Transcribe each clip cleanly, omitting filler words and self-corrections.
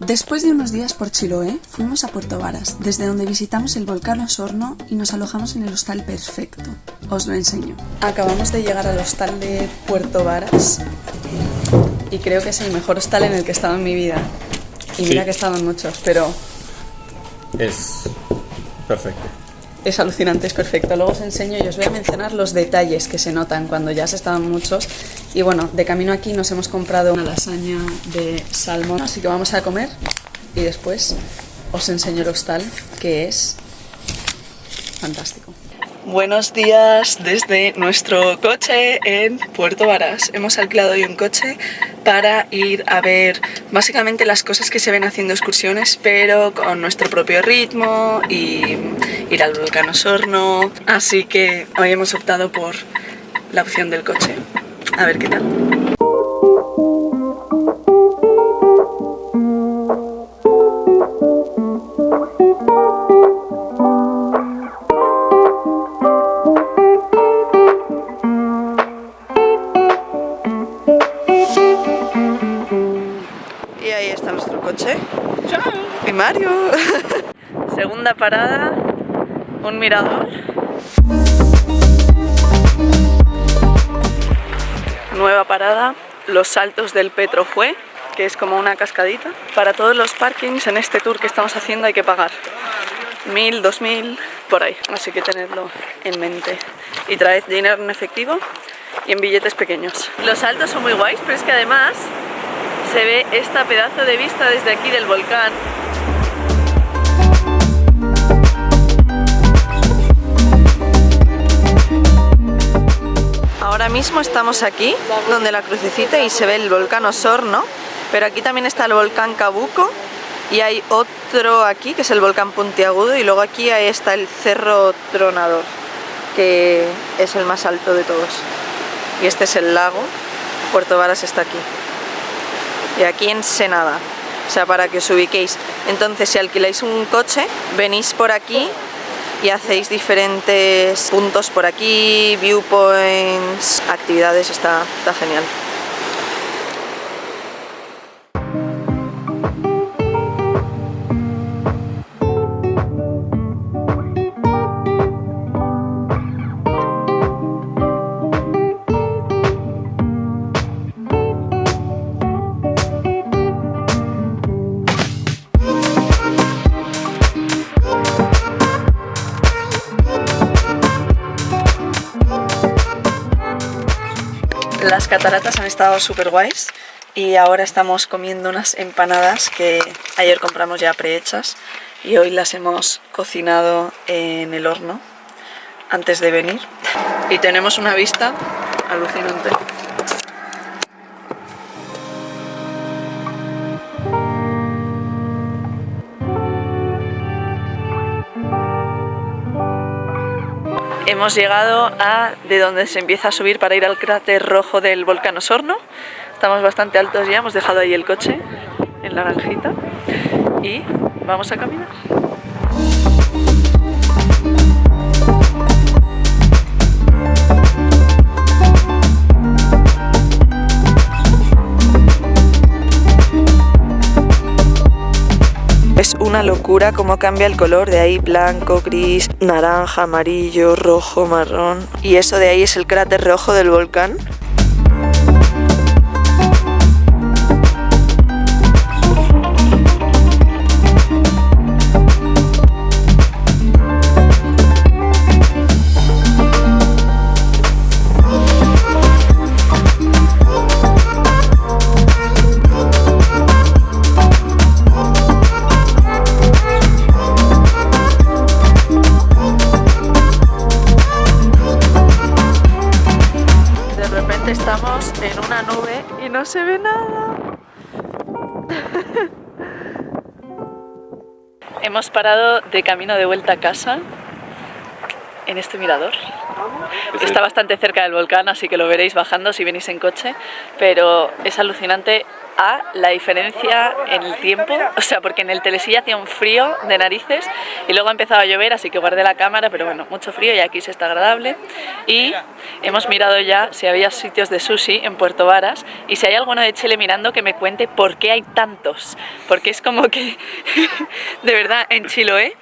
Después de unos días por Chiloé, fuimos a Puerto Varas, desde donde visitamos el volcán Osorno y nos alojamos en el hostal perfecto. Os lo enseño. Acabamos de llegar al hostal de Puerto Varas y creo que es el mejor hostal en el que he estado en mi vida. Y mira que he estado en muchos, pero... es perfecto. Es alucinante, es perfecto. Luego os enseño y os voy a mencionar los detalles que se notan cuando ya se estaban muchos. Y bueno, de camino aquí nos hemos comprado una lasaña de salmón, así que vamos a comer y después os enseño el hostal, que es fantástico. Buenos días desde nuestro coche en Puerto Varas. Hemos alquilado hoy un coche para ir a ver básicamente las cosas que se ven haciendo excursiones, pero con nuestro propio ritmo, y ir al volcán Osorno. Así que hoy hemos optado por la opción del coche. A ver qué tal. Y ahí está nuestro coche. ¡Chao! ¡Y Mario! Segunda parada, un mirador. Nueva parada, los saltos del Petrojué, que es como una cascadita. Para todos los parkings en este tour que estamos haciendo hay que pagar 1.000, 2.000, por ahí. Así que tenedlo en mente. Y traed dinero en efectivo y en billetes pequeños. Los saltos son muy guays, pero es que además se ve esta pedazo de vista desde aquí del volcán. Ahora mismo estamos aquí, donde la crucecita, y se ve el volcán Osorno, pero aquí también está el volcán Cabuco y hay otro aquí que es el volcán Puntiagudo, y luego aquí ahí está el Cerro Tronador, que es el más alto de todos. Y este es el lago. Puerto Varas está aquí. Y aquí Ensenada, o sea, para que os ubiquéis. Entonces, si alquiláis un coche, venís por aquí y hacéis diferentes puntos por aquí, viewpoints, actividades, está genial. Las cataratas han estado súper guays y ahora estamos comiendo unas empanadas que ayer compramos ya prehechas y hoy las hemos cocinado en el horno antes de venir, y tenemos una vista alucinante. Hemos llegado a de donde se empieza a subir para ir al cráter rojo del volcán Osorno. Estamos bastante altos ya, hemos dejado ahí el coche en la granjita y vamos a caminar. Es una locura cómo cambia el color, de ahí blanco, gris, naranja, amarillo, rojo, marrón. Y eso de ahí es el cráter rojo del volcán. Estamos en una nube y no se ve nada. Hemos parado de camino de vuelta a casa en este mirador. Está bastante cerca del volcán, así que lo veréis bajando si venís en coche, pero es alucinante a la diferencia en el tiempo, o sea, porque en el telesilla hacía un frío de narices y luego ha empezado a llover, así que guardé la cámara, pero bueno, mucho frío y aquí se está agradable. Y hemos mirado ya si había sitios de sushi en Puerto Varas y si hay alguno de Chile mirando que me cuente por qué hay tantos, porque es como que de verdad en Chiloé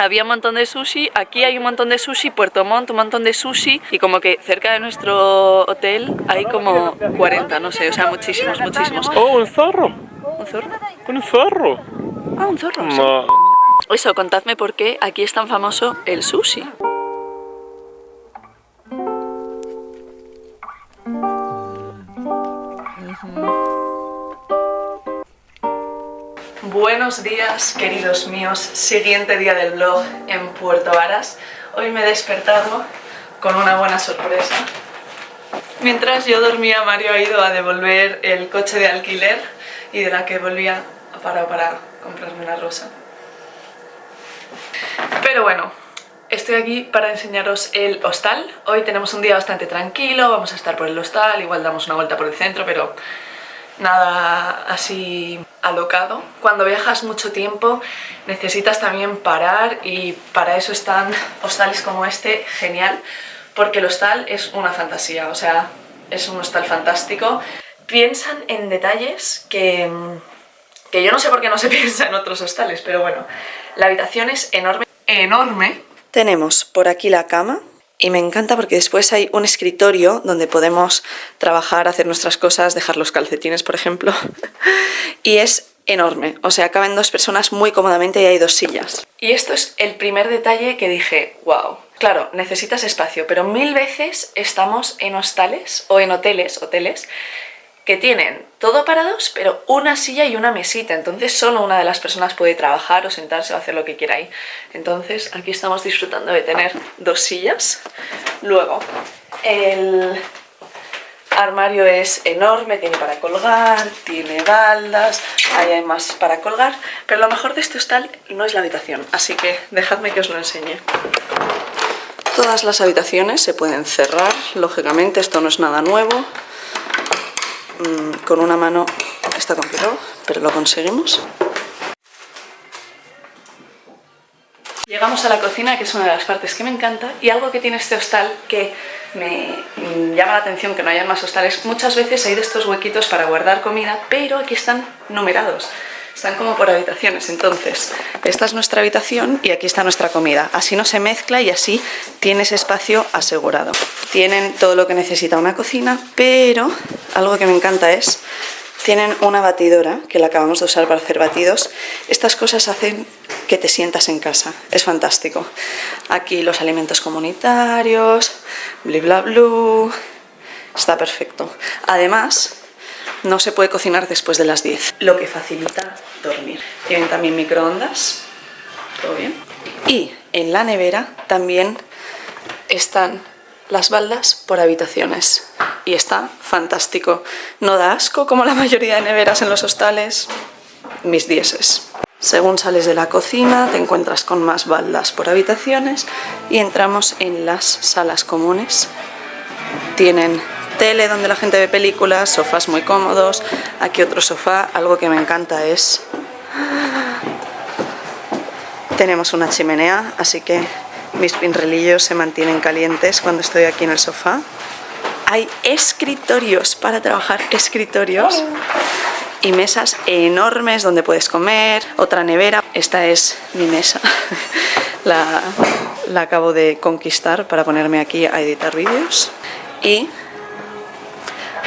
había un montón de sushi, aquí hay un montón de sushi, Puerto Montt un montón de sushi y como que cerca de nuestro hotel hay como 40, no sé, o sea, muchísimos, muchísimos. ¡Oh, un zorro! ¿Un zorro? ¡Un zorro! Ah, un zorro. No. Sí. Eso, contadme por qué aquí es tan famoso el sushi. Buenos días, queridos míos. Siguiente día del vlog en Puerto Varas. Hoy me he despertado con una buena sorpresa. Mientras yo dormía, Mario ha ido a devolver el coche de alquiler y de la que volvía ha parado para comprarme una rosa. Pero bueno, estoy aquí para enseñaros el hostal. Hoy tenemos un día bastante tranquilo, vamos a estar por el hostal, igual damos una vuelta por el centro, pero nada así alocado. Cuando viajas mucho tiempo necesitas también parar y para eso están hostales como este, genial, porque el hostal es una fantasía, o sea, es un hostal fantástico. Piensan en detalles que yo no sé por qué no se piensa en otros hostales, pero bueno, la habitación es enorme, enorme. Tenemos por aquí la cama. Y me encanta porque después hay un escritorio donde podemos trabajar, hacer nuestras cosas, dejar los calcetines, por ejemplo. Y es enorme, o sea, caben dos personas muy cómodamente y hay dos sillas. Y esto es el primer detalle que dije, wow. Claro, necesitas espacio, pero 1000 veces estamos en hostales o en hoteles que tienen todo para dos, pero una silla y una mesita, entonces solo una de las personas puede trabajar o sentarse o hacer lo que quiera ahí. Entonces aquí estamos disfrutando de tener dos sillas. Luego, el armario es enorme, tiene para colgar, tiene baldas, ahí hay más para colgar, pero lo mejor de este hostal no es la habitación, así que dejadme que os lo enseñe. Todas las habitaciones se pueden cerrar, lógicamente esto no es nada nuevo. Con una mano está complicado, pero lo conseguimos. Llegamos a la cocina, que es una de las partes que me encanta, y algo que tiene este hostal que me llama la atención que no haya más hostales, muchas veces hay de estos huequitos para guardar comida, pero aquí están numerados. Están como por habitaciones, entonces esta es nuestra habitación y aquí está nuestra comida. Así no se mezcla y así tienes espacio asegurado. Tienen todo lo que necesita una cocina, pero algo que me encanta es, tienen una batidora que la acabamos de usar para hacer batidos. Estas cosas hacen que te sientas en casa, es fantástico. Aquí los alimentos comunitarios, bli bla blu, está perfecto. Además, no se puede cocinar después de las 10, lo que facilita dormir. Tienen también microondas, todo bien. Y en la nevera también están las baldas por habitaciones. Y está fantástico. No da asco como la mayoría de neveras en los hostales. Mis dieces. Según sales de la cocina te encuentras con más baldas por habitaciones y entramos en las salas comunes. Tienen tele donde la gente ve películas, sofás muy cómodos, aquí otro sofá. Algo que me encanta es, tenemos una chimenea, así que mis pinrelillos se mantienen calientes cuando estoy aquí en el sofá. Hay escritorios para trabajar, escritorios y mesas enormes donde puedes comer, otra nevera. Esta es mi mesa, la acabo de conquistar para ponerme aquí a editar vídeos. Y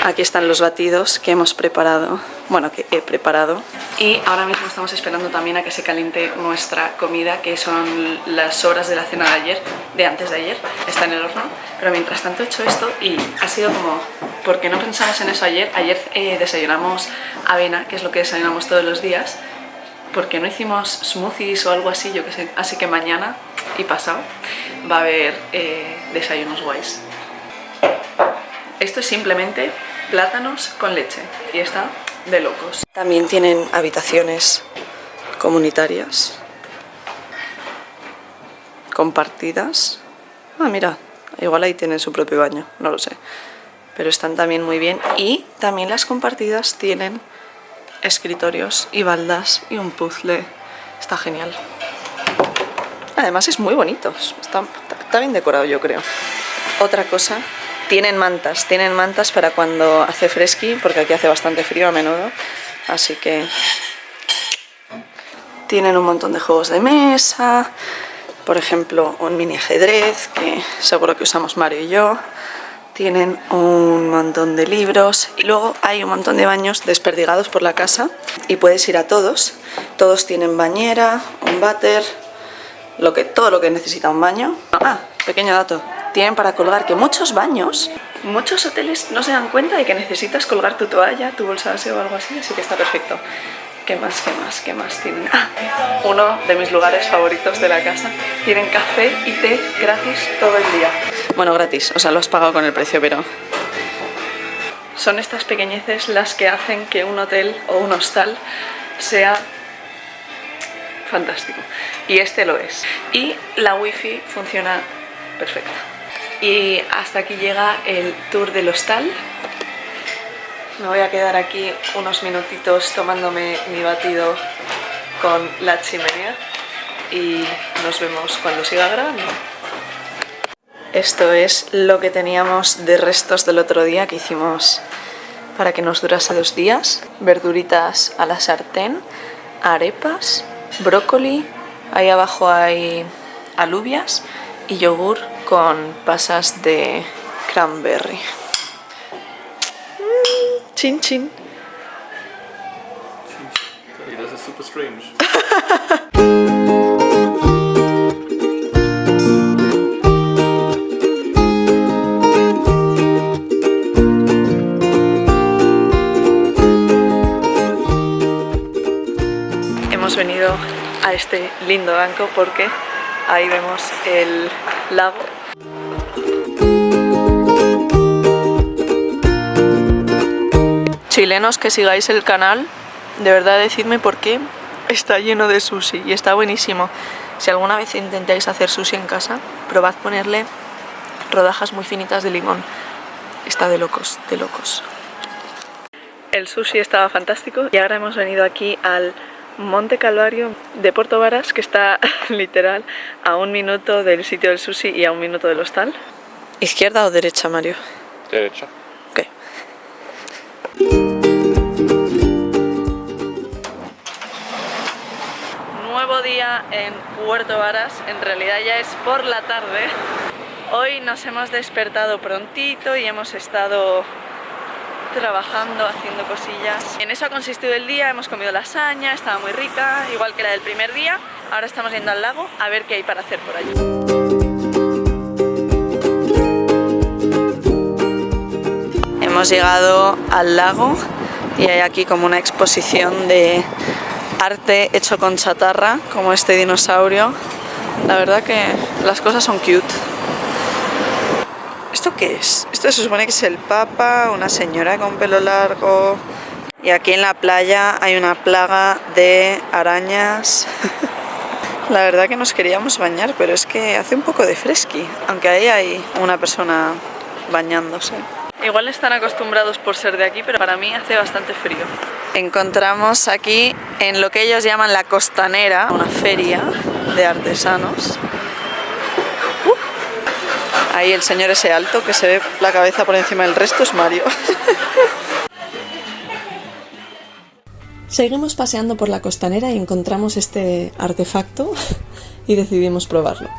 aquí están los batidos que hemos preparado, bueno, que he preparado. Y ahora mismo estamos esperando también a que se caliente nuestra comida, que son las sobras de la cena de ayer, de antes de ayer, está en el horno. Pero mientras tanto he hecho esto y ha sido como, ¿por qué no pensamos en eso ayer? Ayer desayunamos avena, que es lo que desayunamos todos los días. ¿Por qué no hicimos smoothies o algo así? Yo qué sé. Así que mañana y pasado va a haber desayunos guays. Esto es simplemente plátanos con leche y está de locos. También tienen habitaciones comunitarias compartidas. Ah, mira, igual ahí tienen su propio baño, no lo sé. Pero están también muy bien y también las compartidas tienen escritorios y baldas y un puzzle. Está genial. Además es muy bonito, está bien decorado, yo creo. Otra cosa, tienen mantas para cuando hace fresqui, porque aquí hace bastante frío a menudo, así que tienen un montón de juegos de mesa, por ejemplo un mini ajedrez, que seguro que usamos Mario y yo. Tienen un montón de libros y luego hay un montón de baños desperdigados por la casa y puedes ir a todos. Todos tienen bañera, un váter, todo lo que necesita un baño. Ah, pequeño dato, tienen para colgar, que muchos hoteles no se dan cuenta de que necesitas colgar tu toalla, tu bolsa de aseo o algo así, así que está perfecto. ¿Qué más tienen? Ah, uno de mis lugares favoritos de la casa. Tienen café y té gratis todo el día. Bueno, gratis, o sea, lo has pagado con el precio, pero son estas pequeñeces las que hacen que un hotel o un hostal sea fantástico. Y este lo es. Y la wifi funciona perfecta. Y hasta aquí llega el tour del hostal. Me voy a quedar aquí unos minutitos tomándome mi batido con la chimenea y nos vemos cuando siga grabando. Esto es lo que teníamos de restos del otro día que hicimos para que nos durase 2 días. Verduritas a la sartén, arepas, brócoli, ahí abajo hay alubias y yogur con pasas de cranberry. Chin chin. Das ist super strange. Hemos venido a este lindo banco porque ahí vemos el lago. Chilenos que sigáis el canal, de verdad decidme por qué está lleno de sushi y está buenísimo. Si alguna vez intentáis hacer sushi en casa, probad ponerle rodajas muy finitas de limón. Está de locos, de locos. El sushi estaba fantástico y ahora hemos venido aquí al Monte Calvario de Puerto Varas, que está literal a 1 minuto del sitio del sushi y a 1 minuto del hostal. ¿Izquierda o derecha, Mario? Derecha. Ok. Nuevo día en Puerto Varas, en realidad ya es por la tarde. Hoy nos hemos despertado prontito y hemos estado trabajando, haciendo cosillas. En eso ha consistido el día, hemos comido lasaña, estaba muy rica, igual que la del primer día. Ahora estamos yendo al lago a ver qué hay para hacer por allí. Hemos llegado al lago y hay aquí como una exposición de arte hecho con chatarra, como este dinosaurio. La verdad que las cosas son cute. ¿Esto qué es? Esto se supone que es el Papa, una señora con pelo largo. Y aquí en la playa hay una plaga de arañas. La verdad que nos queríamos bañar, pero es que hace un poco de fresqui, aunque ahí hay una persona bañándose. Igual están acostumbrados por ser de aquí, pero para mí hace bastante frío. Encontramos aquí en lo que ellos llaman la Costanera, una feria de artesanos. Ahí el señor ese alto que se ve la cabeza por encima del resto es Mario. Seguimos paseando por la Costanera y encontramos este artefacto y decidimos probarlo.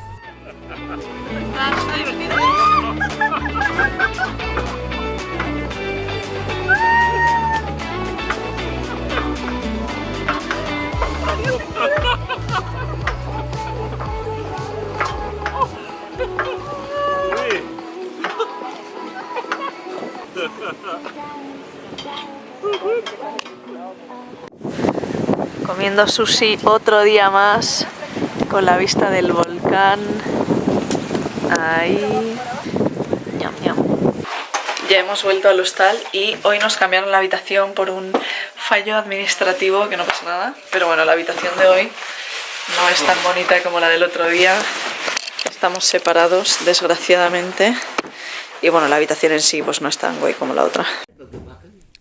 Comiendo sushi otro día más con la vista del volcán. Ahí. Ñam, ñam. Ya hemos vuelto al hostal y hoy nos cambiaron la habitación por un fallo administrativo, que no pasa nada. Pero bueno, la habitación de hoy no es tan bonita como la del otro día. Estamos separados, desgraciadamente. Y bueno, la habitación en sí pues no es tan guay como la otra.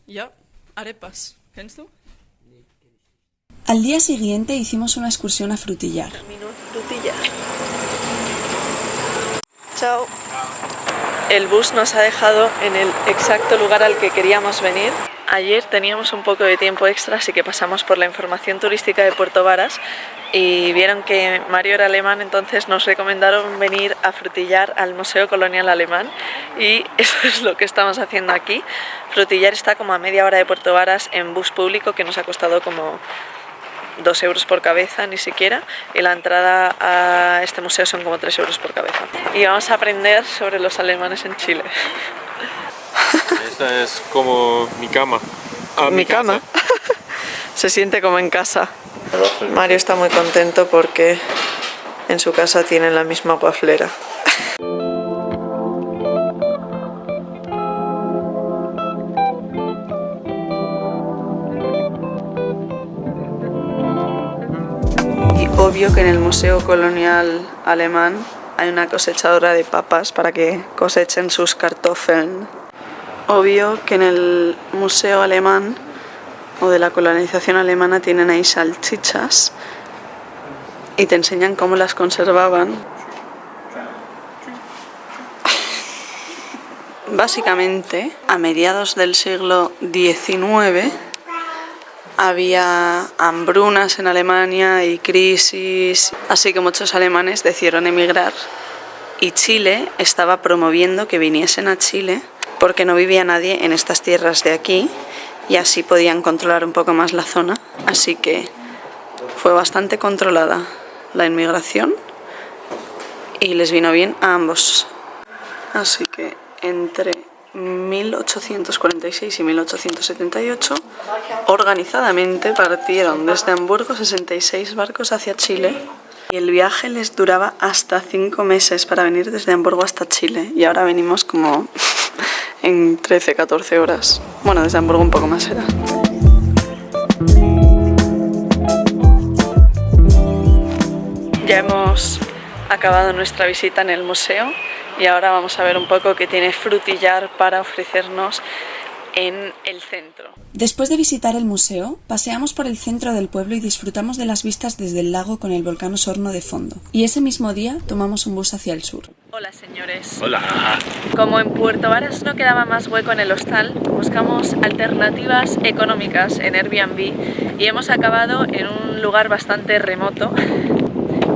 Ja, arepas. ¿Kennst du? Al día siguiente hicimos una excursión a Frutillar. Camino a Frutillar. Chao. El bus nos ha dejado en el exacto lugar al que queríamos venir. Ayer teníamos un poco de tiempo extra, así que pasamos por la información turística de Puerto Varas y vieron que Mario era alemán, entonces nos recomendaron venir a Frutillar al Museo Colonial Alemán y eso es lo que estamos haciendo aquí. Frutillar está como a media hora de Puerto Varas en bus público, que nos ha costado como 2 euros por cabeza, ni siquiera, y la entrada a este museo son como 3 euros por cabeza. Y vamos a aprender sobre los alemanes en Chile. Esta es como mi cama. Mi cama. Se siente como en casa. Mario está muy contento porque en su casa tienen la misma waflera. Y obvio que en el Museo Colonial Alemán hay una cosechadora de papas para que cosechen sus Kartoffeln. Obvio que en el Museo Alemán o de la colonización alemana tienen ahí salchichas y te enseñan cómo las conservaban. Básicamente, a mediados del siglo XIX había hambrunas en Alemania y crisis, así que muchos alemanes decidieron emigrar y Chile estaba promoviendo que viniesen a Chile porque no vivía nadie en estas tierras de aquí y así podían controlar un poco más la zona. Así que fue bastante controlada la inmigración y les vino bien a ambos. Así que entre 1846 y 1878 organizadamente partieron desde Hamburgo 66 barcos hacia Chile y el viaje les duraba hasta 5 meses para venir desde Hamburgo hasta Chile y ahora venimos como en 13-14 horas. Bueno, desde Hamburgo un poco más era. Ya hemos acabado nuestra visita en el museo y ahora vamos a ver un poco qué tiene Frutillar para ofrecernos en el centro. Después de visitar el museo, paseamos por el centro del pueblo y disfrutamos de las vistas desde el lago con el volcán Osorno de fondo. Y ese mismo día tomamos un bus hacia el sur. Hola señores. Hola. Como en Puerto Varas no quedaba más hueco en el hostal, buscamos alternativas económicas en Airbnb y hemos acabado en un lugar bastante remoto.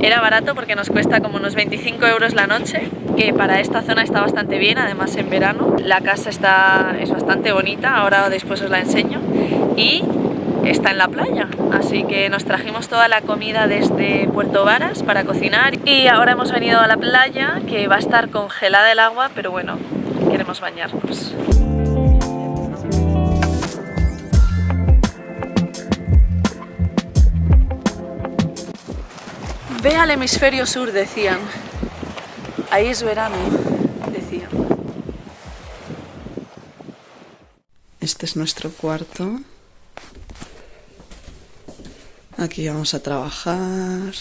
Era barato porque nos cuesta como unos 25 euros la noche, que para esta zona está bastante bien, además en verano. La casa es bastante bonita, ahora después os la enseño, y está en la playa, así que nos trajimos toda la comida desde Puerto Varas para cocinar y ahora hemos venido a la playa, que va a estar congelada el agua, pero bueno, queremos bañarnos. Ve al hemisferio sur, decían. Ahí es verano, decían. Este es nuestro cuarto. Aquí vamos a trabajar.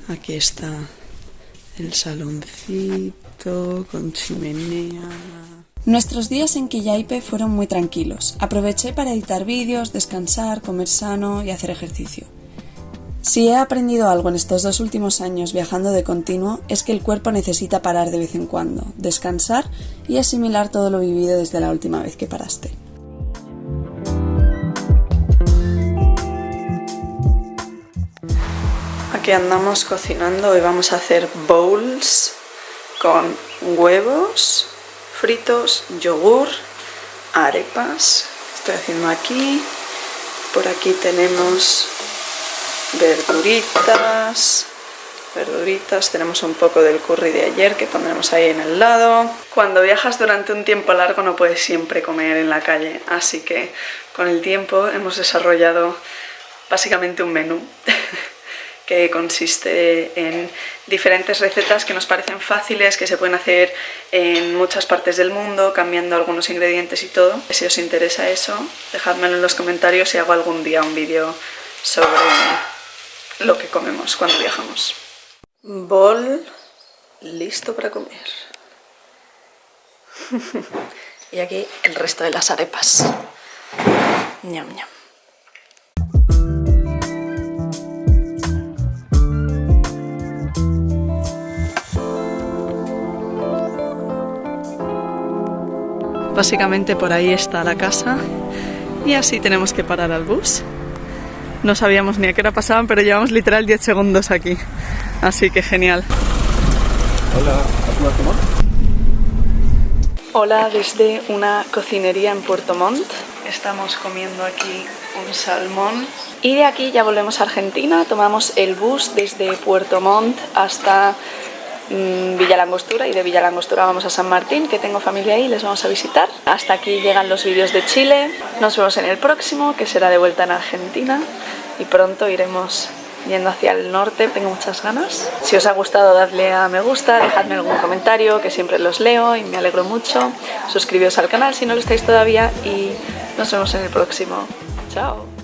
Aquí está el saloncito con chimenea. Nuestros días en Quillaipe fueron muy tranquilos. Aproveché para editar vídeos, descansar, comer sano y hacer ejercicio. Si he aprendido algo en estos 2 últimos años viajando de continuo, es que el cuerpo necesita parar de vez en cuando, descansar y asimilar todo lo vivido desde la última vez que paraste. Aquí andamos cocinando y vamos a hacer bowls con huevos fritos, yogur, arepas. Estoy haciendo aquí. Por aquí tenemos verduritas, tenemos un poco del curry de ayer que pondremos ahí en el lado. Cuando viajas durante un tiempo largo no puedes siempre comer en la calle, así que con el tiempo hemos desarrollado básicamente un menú que consiste en diferentes recetas que nos parecen fáciles, que se pueden hacer en muchas partes del mundo, cambiando algunos ingredientes y todo. Si os interesa eso, dejádmelo en los comentarios y hago algún día un vídeo sobre lo que comemos cuando viajamos. Bol listo para comer. Y aquí el resto de las arepas. Ñam, ñam. Básicamente por ahí está la casa y así tenemos que parar al bus. No sabíamos ni a qué hora pasaban, pero llevamos literal 10 segundos aquí, así que genial. Hola, Hola desde una cocinería en Puerto Montt. Estamos comiendo aquí un salmón y de aquí ya volvemos a Argentina. Tomamos el bus desde Puerto Montt hasta Villa La Angostura y de Villa La Angostura vamos a San Martín, que tengo familia ahí y les vamos a visitar. Hasta aquí llegan los vídeos de Chile. Nos vemos en el próximo, que será de vuelta en Argentina, y pronto iremos yendo hacia el norte. Tengo muchas ganas. Si os ha gustado, dadle a me gusta, dejadme algún comentario, que siempre los leo y me alegro mucho. Suscribíos al canal si no lo estáis todavía y nos vemos en el próximo. Chao.